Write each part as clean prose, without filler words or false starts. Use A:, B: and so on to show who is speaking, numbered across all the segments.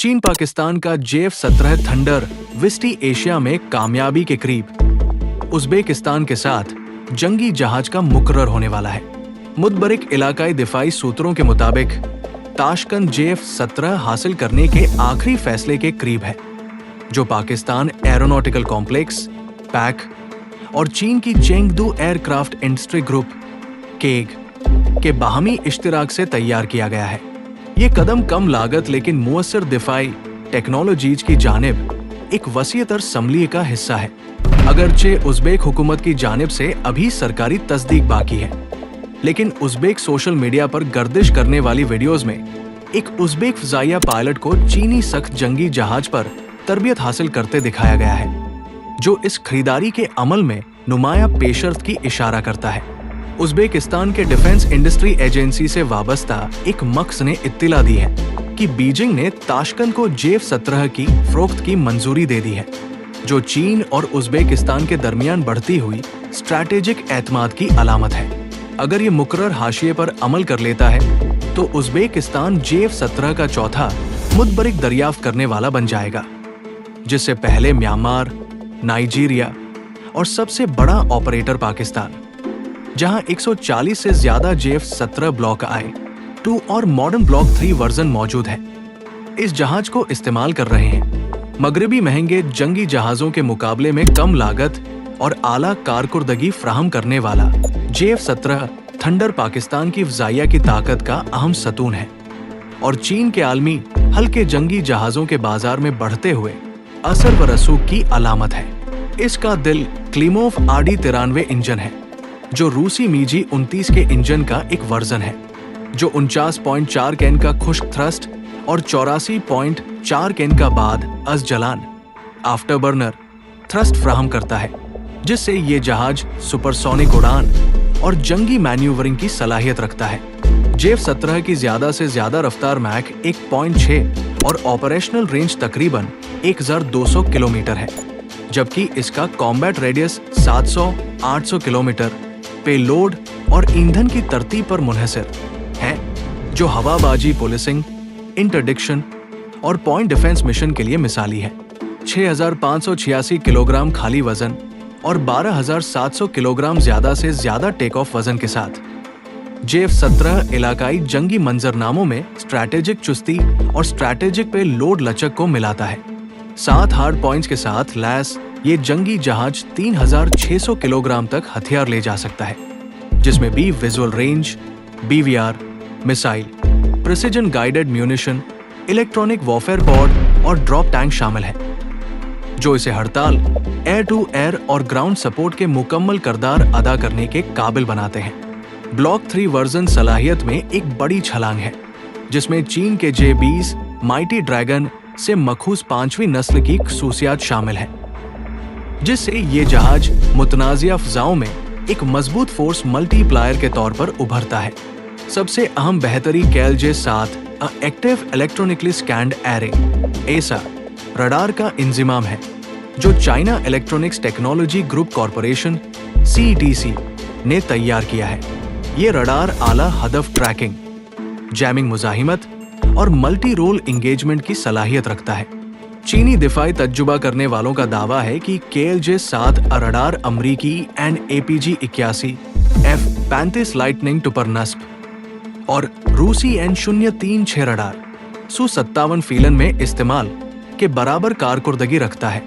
A: चीन पाकिस्तान का JF-17 thunder विस्टी Asia में कामयाबी के करीब। उज़्बेकिस्तान के साथ जंगी जहाज का मुकर्रर होने वाला है। मुतबरिक इलाकाई दिफाई सूत्रों के मुताबिक ताशकंद JF-17 हासिल करने के आखिरी फैसले के करीब है, जो पाकिस्तान एरोनॉटिकल कॉम्प्लेक्स पैक और चीन की Chengdu aircraft industry group keg के बाहमी इश्तिराक से तैयार किया गया है। ये कदम कम लागत लेकिन मुअस्सर दिफाई टेक्नोलॉजीज की जानिब एक वसीअतर समलिए का हिस्सा है। अगरचे उज़्बेक हुकूमत की जानिब से अभी सरकारी तस्दीक बाकी है, लेकिन उज़्बेक सोशल मीडिया पर गर्दिश करने वाली वीडियोस में एक उज़्बेक फ़ज़ाइया पायलट को चीनी सख्त जंगी जहाज पर तरबियत हासिल करते दिखाया गया है, जो इस खरीदारी के अमल में नुमाया पेशरफ्त की इशारा करता है। उज़्बेकिस्तान के डिफेंस इंडस्ट्री एजेंसी से वाबस्ता एक मख्ज़ ने इत्तिला दी है कि बीजिंग ने ताशकंद को JF-17 की फ़रोख्त की मंजूरी दे दी है, जो चीन और उज़्बेकिस्तान के दरमियान बढ़ती हुई स्ट्रैटेजिक एतमाद की अलामत है। अगर ये मुकर्रर हाशिए पर अमल कर लेता है तो उज़्बेकिस्तान JF-17 का चौथा मुतबरिक दरियाफ्त करने वाला बन जाएगा, जिससे पहले म्यांमार, नाइजीरिया और सबसे बड़ा ऑपरेटर पाकिस्तान, जहां 140 से ज्यादा JF-17 ब्लॉक I-2 और मॉडर्न ब्लॉक 3 वर्जन मौजूद है, इस जहाज को इस्तेमाल कर रहे हैं। मगरबी महंगे जंगी जहाजों के मुकाबले में कम लागत और आला कारकुर्दगी फ्राहम करने वाला JF-17 थंडर पाकिस्तान की फ़ज़ाइया की ताकत का अहम सतून है और चीन के आलमी हल्के जंगी जहाजों के बाजार में बढ़ते हुए असर व रसूख की अलामत है। इसका दिल क्लिमोव RD-93 इंजन है, जो रूसी मीजी 29 के इंजन का एक वर्जन है, जो 49.4 कैन का खुश्क थ्रस्ट और 84.4 कैन का बाद अज जलान आफ्टरबर्नर थ्रस्ट फ्राहम करता है, जिससे ये जहाज सुपरसोनिक उड़ान और जंगी मैन्यूवरिंग की सलाहियत रखता है। JF-17 की ज्यादा से ज्यादा रफ्तार मैक 1.6 और ऑपरेशनल रेंज तकरीबन 1200 किलोमीटर है, जबकि इसका कॉम्बैट रेडियस 700-800 किलोमीटर पेलोड और ईंधन की तरतीब पर मुनहसर है, जो हवाबाजी पुलिसिंग, इंटरडिक्शन और पॉइंट डिफेंस मिशन के लिए मिसाली है। 6586 किलोग्राम खाली वजन और 12700 किलोग्राम ज्यादा से ज्यादा टेक ऑफ वजन के साथ JF-17 इलाकाई जंगी मंजरनामों में स्ट्रैटेजिक चुस्ती और स्ट्रैटेजिक पे लोड लचक को मिलाता है। 7 हार्ड पॉइंट्स के साथ लैस ये जंगी जहाज 3600 किलोग्राम तक हथियार ले जा सकता है, जिसमें भी visual range, BVR, missile, precision guided munition, electronic warfare pod और ड्रॉप टैंक शामिल है, जो इसे हड़ताल, एयर टू एयर और ग्राउंड सपोर्ट के मुकम्मल किरदार अदा करने के काबिल बनाते हैं। ब्लॉक 3 वर्जन सलाहियत में एक बड़ी छलांग है, जिसमें चीन के J-20 माइटी ड्रैगन से मखूज 5वीं नस्ल की खसूसियात शामिल है, जिससे ये जहाज मुतनाज़िया फ़ज़ाओं में एक मजबूत फोर्स मल्टीप्लायर के तौर पर उभरता है। सबसे अहम बेहतरी KLJ-7 active electronically scanned array (ESA) radar का इंजिमाम है, जो China electronics technology group corporation CETC ने तैयार किया है। ये रडार आला हदफ ट्रैकिंग, जैमिंग मुज़ाहिमत और मल्टी रोल इंगेजमेंट की सलाहियत रखता है। चीनी दिफाई तजुर्बा करने वालों का दावा है कि KLJ-7 रडार अमरीकी and APG-81 F-35 lightning duper नस्ब और रूसी N-036 रडार Su-57 फीलन में इस्तेमाल के बराबर कारकुर्दगी रखता है,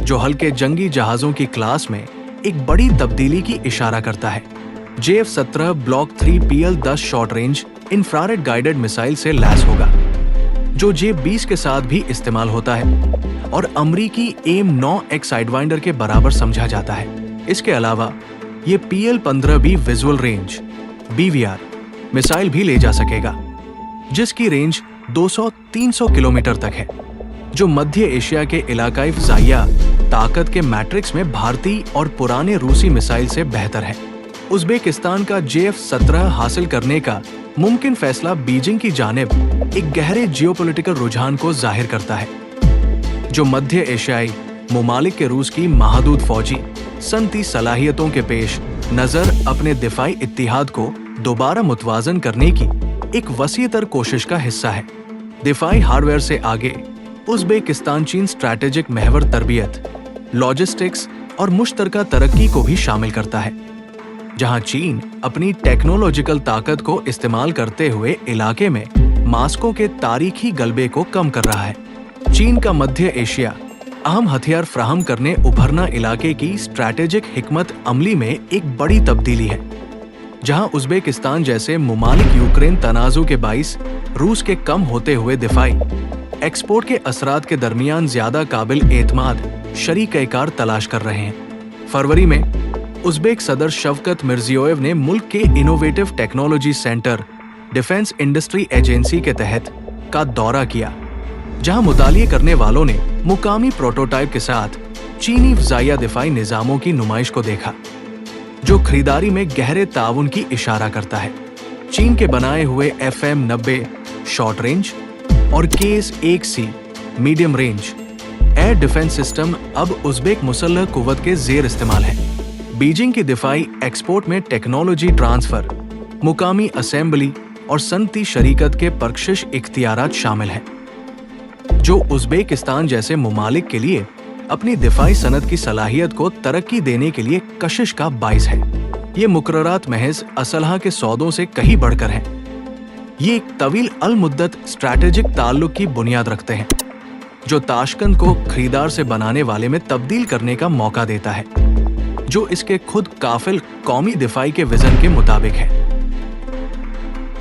A: जो हल्के जंगी जहाजों की क्लास में एक बड़ी तब्दीली की इशारा करता है। JF-17 block 3 PL-10 short range infrared guided missile से लैस होगा, जो J-20 के साथ भी इस्तेमाल होता है और अमरीकी AIM-9X साइडवाइंडर के बराबर समझा जाता है। इसके अलावा ये PL-15 भी विजुअल रेंज BVR मिसाइल भी ले जा सकेगा, जिसकी रेंज 200-300 किलोमीटर तक है, जो मध्य एशिया के इलाकाई फ़ज़ाइया ताकत के मैट्रिक्स में भारतीय और पुराने रूसी मिसाइल से बेहतर है। उज़्बेकिस्तान का JF-17 हासिल करने का मुमकिन फैसला बीजिंग की जानिब एक गहरे जियोपॉलिटिकल रुझान को जाहिर करता है, जो मध्य एशियाई मुमालिक के रूस की महदूद फौजी सनती सलाहियतों के पेश नज़र अपने दिफाई इत्तिहाद को दोबारा मुतवाज़न करने की एक वसीअतर कोशिश का हिस्सा है। दिफाई हार्डवेयर से आगे उज़्बेकिस्तान चीन स्ट्रैटेजिक महवर तरबियत, लॉजिस्टिक्स और मुश्तरका तरक्की को भी शामिल करता है, जहां चीन अपनी टेक्नोलॉजिकल ताकत को इस्तेमाल करते हुए इलाके में मास्को के तारीखी गलबे को कम कर रहा है। चीन का मध्य एशिया अहम हथियार फ्राहम करने उभरना इलाके की स्ट्रैटेजिक हिकमत अमली में एक बड़ी तब्दीली है, जहां उज़्बेकिस्तान जैसे मुमालिक यूक्रेन तनाज़ु के बाइस रूस के कम होते हुए दिफाई एक्सपोर्ट के असरात के दरमियान ज्यादा काबिल एतमाद शरीक-ए-कार तलाश कर रहे हैं। फरवरी में उज़्बेक सदर शवकत मिर्जियोयेव ने मुल्क के innovative technology centre defence industry agency के तहत का दौरा किया, जहां मुतालिए करने वालों ने मुकामी प्रोटोटाइप के साथ चीनी फ़ज़ाइया दिफाई निज़ामों की नुमाइश को देखा, जो खरीदारी में गहरे ताउन की इशारा करता है। चीन के बनाए हुए FM-90 शॉर्ट रेंज और KS-1C medium range air defence system अब उज़्बेक मुसल्लह कुव्वत के ज़ेर इस्तेमाल है। बीजिंग की दिफाई एक्सपोर्ट में टेक्नोलॉजी ट्रांसफर, मुकामी असेंबली और सनती शरीकत के परकशिश इख्तियारात शामिल हैं, जो उज़्बेकिस्तान जैसे मुमालिक के लिए अपनी दिफाई सनत की सलाहियत को तरक्की देने के लिए कशिश का बाइस है। ये मुकर्ररात महज असलहा के सौदों से कहीं बढ़कर हैं। ये एक तवील अल मुद्दत स्ट्रैटेजिक ताल्लुक की बुनियाद रखते हैं, जो ताशकंद को खरीदार से बनाने वाले में तब्दील करने का मौका देता है, जो इसके खुद काफिल कौमी दिफाई के विजन के मुताबिक है।